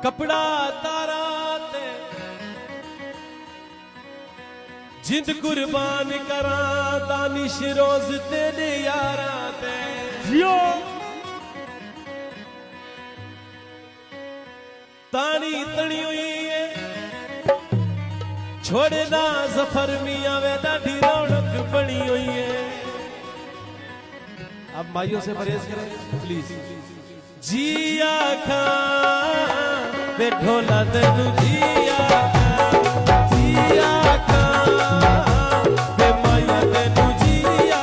कपड़ा तारा ते जिंद कुर्बान करा दानिश रोज तेरे यारा ते जियो तानी तड़ी हुई है छोड़े ना जफर मियां वे दाढ़ी रौनक बनी हुई है। अब माइयों से परहेज करें प्लीज। जिया खा वे ढोला तेनू जिया खा वे माया तेनू जिया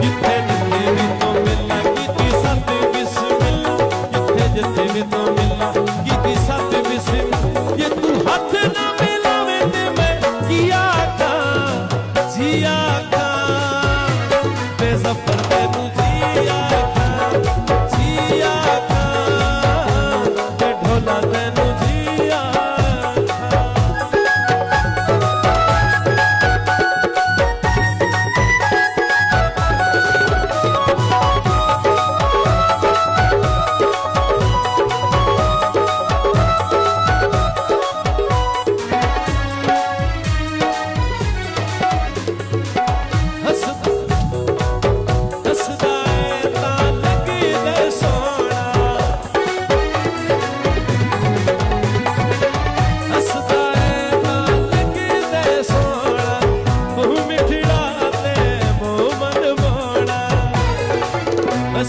जिथे जिथे भी तो मिलना कीती सत बिस्मिल्लाह जिथे जिथे भी तो मिलना कीती सत बिस्मिल्लाह ये तू हाथ ना मिलावे ते मैं किया खा जिया खा वे जफर तेनू जिया खा जिया खा वे ढोला तेनू जिया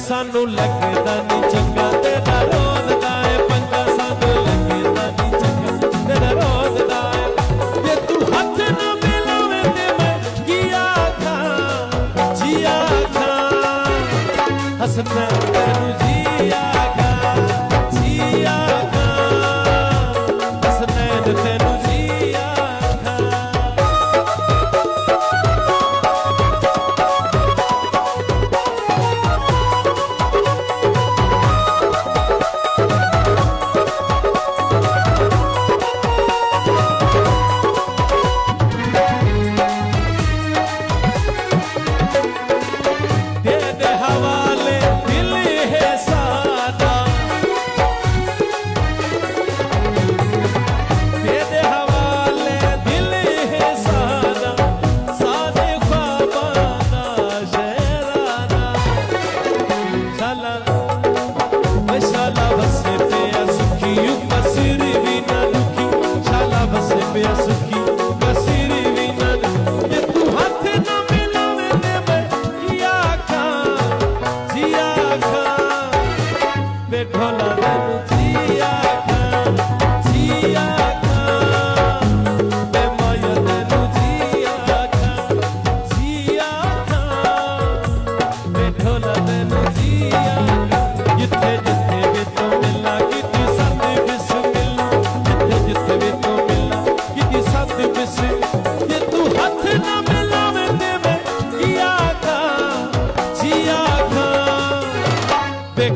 सानू लगदा नी चंगा तेरा रोज़दा है पंगा सानू लगदा नी चंगा तेरा रोज़दा है ये तू हाथ ना मिलावे ते मैं किया खा जिया खा हसना तेनू जिया खा जिया खा हसना तेनू जिया खा।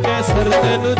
कैसर तेनू